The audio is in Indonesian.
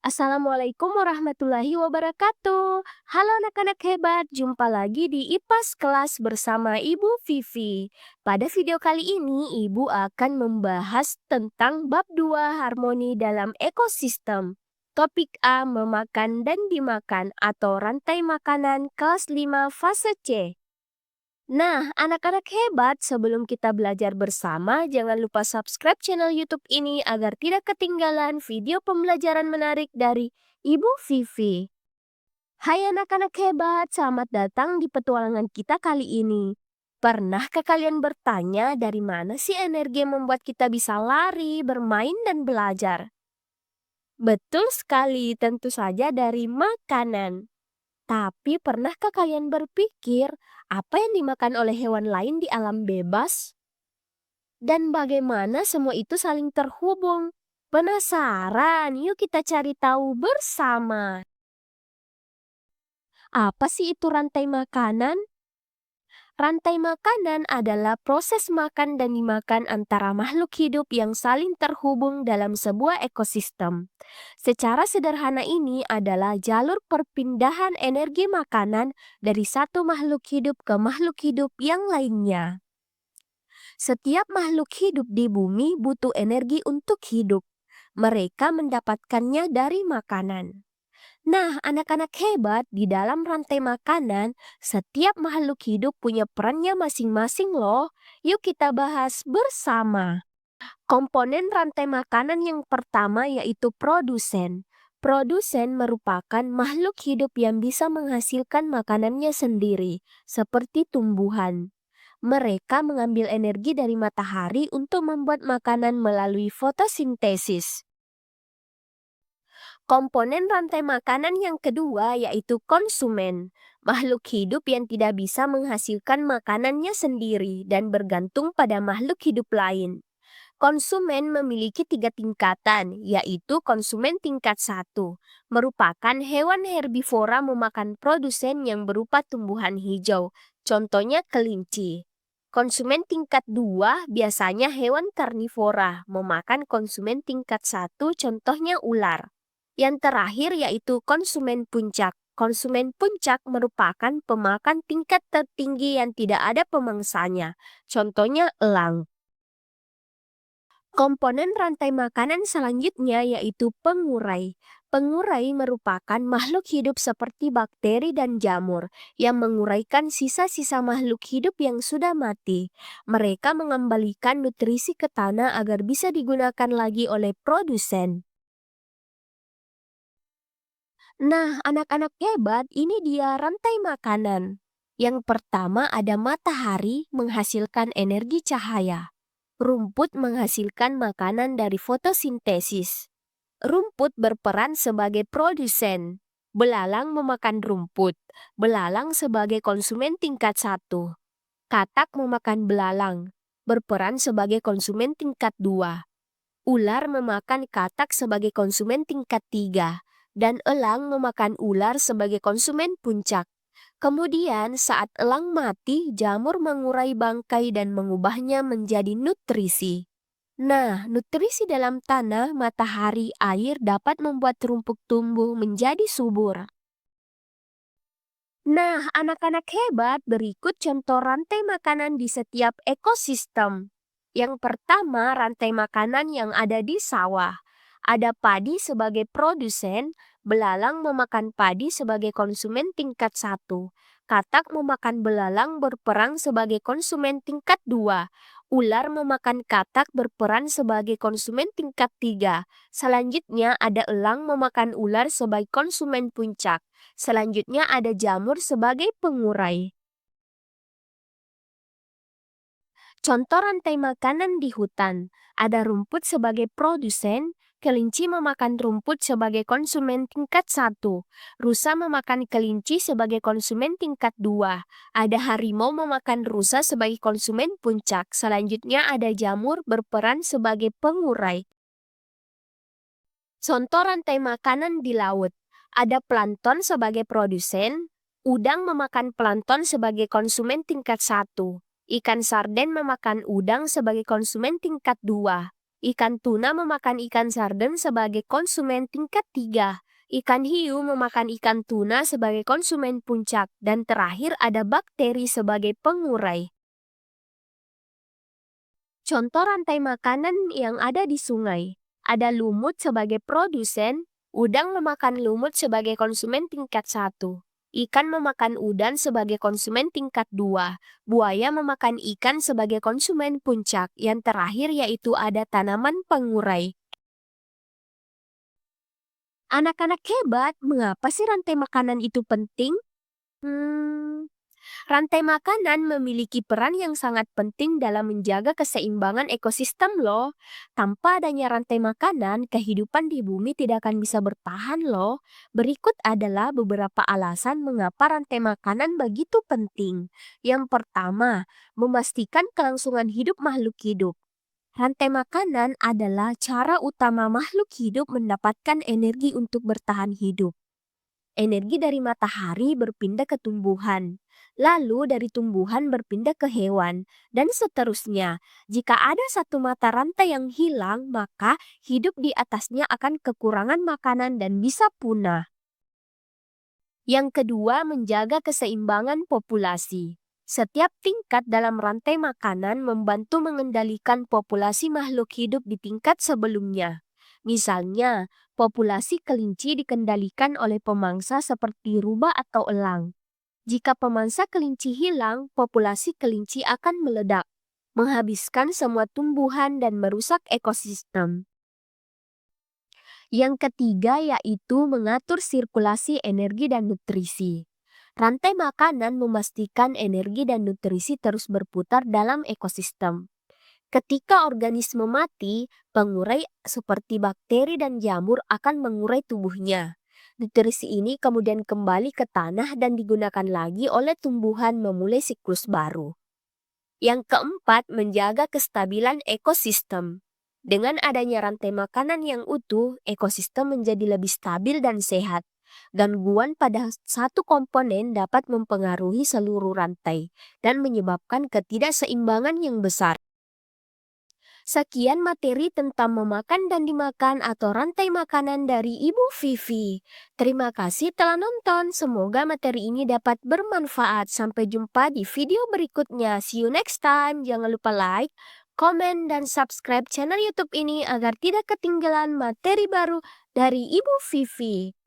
Assalamualaikum warahmatullahi wabarakatuh. Halo anak-anak hebat, jumpa lagi di IPAS kelas bersama Ibu Vivi. Pada video kali ini, Ibu akan membahas tentang bab 2 harmoni dalam ekosistem. Topik A, memakan dan dimakan atau rantai makanan kelas 5 fase C. Nah, anak-anak hebat, sebelum kita belajar bersama, jangan lupa subscribe channel YouTube ini agar tidak ketinggalan video pembelajaran menarik dari Ibu Vivi. Hai anak-anak hebat, selamat datang di petualangan kita kali ini. Pernahkah kalian bertanya dari mana sih energi yang membuat kita bisa lari, bermain, dan belajar? Betul sekali, tentu saja dari makanan. Tapi pernahkah kalian berpikir apa yang dimakan oleh hewan lain di alam bebas? Dan bagaimana semua itu saling terhubung? Penasaran? Yuk kita cari tahu bersama. Apa sih itu rantai makanan? Rantai makanan adalah proses makan dan dimakan antara makhluk hidup yang saling terhubung dalam sebuah ekosistem. Secara sederhana ini adalah jalur perpindahan energi makanan dari satu makhluk hidup ke makhluk hidup yang lainnya. Setiap makhluk hidup di bumi butuh energi untuk hidup. Mereka mendapatkannya dari makanan. Nah, anak-anak hebat, di dalam rantai makanan, setiap makhluk hidup punya perannya masing-masing loh. Yuk kita bahas bersama. Komponen rantai makanan yang pertama yaitu produsen. Produsen merupakan makhluk hidup yang bisa menghasilkan makanannya sendiri, seperti tumbuhan. Mereka mengambil energi dari matahari untuk membuat makanan melalui fotosintesis. Komponen rantai makanan yang kedua yaitu konsumen, makhluk hidup yang tidak bisa menghasilkan makanannya sendiri dan bergantung pada makhluk hidup lain. Konsumen memiliki 3 tingkatan, yaitu konsumen tingkat 1, merupakan hewan herbivora memakan produsen yang berupa tumbuhan hijau, contohnya kelinci. Konsumen tingkat 2 biasanya hewan karnivora, memakan konsumen tingkat 1, contohnya ular. Yang terakhir yaitu konsumen puncak. Konsumen puncak merupakan pemakan tingkat tertinggi yang tidak ada pemangsanya, contohnya elang. Komponen rantai makanan selanjutnya yaitu pengurai. Pengurai merupakan makhluk hidup seperti bakteri dan jamur yang menguraikan sisa-sisa makhluk hidup yang sudah mati. Mereka mengembalikan nutrisi ke tanah agar bisa digunakan lagi oleh produsen. Nah, anak-anak hebat, ini dia rantai makanan. Yang pertama ada matahari menghasilkan energi cahaya. Rumput menghasilkan makanan dari fotosintesis. Rumput berperan sebagai produsen. Belalang memakan rumput. Belalang sebagai konsumen tingkat 1. Katak memakan belalang. Berperan sebagai konsumen tingkat 2. Ular memakan katak sebagai konsumen tingkat 3. Dan elang memakan ular sebagai konsumen puncak. Kemudian saat elang mati, jamur mengurai bangkai dan mengubahnya menjadi nutrisi. Nah, nutrisi dalam tanah, matahari, air dapat membuat rumput tumbuh menjadi subur. Nah, anak-anak hebat, berikut contoh rantai makanan di setiap ekosistem. Yang pertama, rantai makanan yang ada di sawah. Ada padi sebagai produsen, belalang memakan padi sebagai konsumen tingkat 1. Katak memakan belalang berperan sebagai konsumen tingkat 2. Ular memakan katak berperan sebagai konsumen tingkat 3. Selanjutnya ada elang memakan ular sebagai konsumen puncak. Selanjutnya ada jamur sebagai pengurai. Contoh rantai makanan di hutan. Ada rumput sebagai produsen, kelinci memakan rumput sebagai konsumen tingkat 1. Rusa memakan kelinci sebagai konsumen tingkat 2. Ada harimau memakan rusa sebagai konsumen puncak. Selanjutnya ada jamur berperan sebagai pengurai. Contoh rantai makanan di laut. Ada plankton sebagai produsen, udang memakan plankton sebagai konsumen tingkat 1. Ikan sarden memakan udang sebagai konsumen tingkat 2. Ikan tuna memakan ikan sarden sebagai konsumen tingkat 3. Ikan hiu memakan ikan tuna sebagai konsumen puncak. Dan terakhir ada bakteri sebagai pengurai. Contoh rantai makanan yang ada di sungai. Ada lumut sebagai produsen, udang memakan lumut sebagai konsumen tingkat 1. Ikan memakan udang sebagai konsumen tingkat 2. Buaya memakan ikan sebagai konsumen puncak. Yang terakhir yaitu ada tanaman pengurai. Anak-anak hebat, mengapa sih rantai makanan itu penting? Rantai makanan memiliki peran yang sangat penting dalam menjaga keseimbangan ekosistem loh. Tanpa adanya rantai makanan, kehidupan di bumi tidak akan bisa bertahan loh. Berikut adalah beberapa alasan mengapa rantai makanan begitu penting. Yang pertama, memastikan kelangsungan hidup makhluk hidup. Rantai makanan adalah cara utama makhluk hidup mendapatkan energi untuk bertahan hidup. Energi dari matahari berpindah ke tumbuhan, lalu dari tumbuhan berpindah ke hewan, dan seterusnya. Jika ada satu mata rantai yang hilang, maka hidup di atasnya akan kekurangan makanan dan bisa punah. Yang kedua, menjaga keseimbangan populasi. Setiap tingkat dalam rantai makanan membantu mengendalikan populasi makhluk hidup di tingkat sebelumnya. Misalnya, populasi kelinci dikendalikan oleh pemangsa seperti rubah atau elang. Jika pemangsa kelinci hilang, populasi kelinci akan meledak, menghabiskan semua tumbuhan dan merusak ekosistem. Yang ketiga yaitu mengatur sirkulasi energi dan nutrisi. Rantai makanan memastikan energi dan nutrisi terus berputar dalam ekosistem. Ketika organisme mati, pengurai seperti bakteri dan jamur akan mengurai tubuhnya. Nutrisi ini kemudian kembali ke tanah dan digunakan lagi oleh tumbuhan memulai siklus baru. Yang keempat, menjaga kestabilan ekosistem. Dengan adanya rantai makanan yang utuh, ekosistem menjadi lebih stabil dan sehat. Gangguan pada satu komponen dapat mempengaruhi seluruh rantai dan menyebabkan ketidakseimbangan yang besar. Sekian materi tentang memakan dan dimakan atau rantai makanan dari Ibu Vivi. Terima kasih telah nonton. Semoga materi ini dapat bermanfaat. Sampai jumpa di video berikutnya. See you next time. Jangan lupa like, komen, dan subscribe channel YouTube ini agar tidak ketinggalan materi baru dari Ibu Vivi.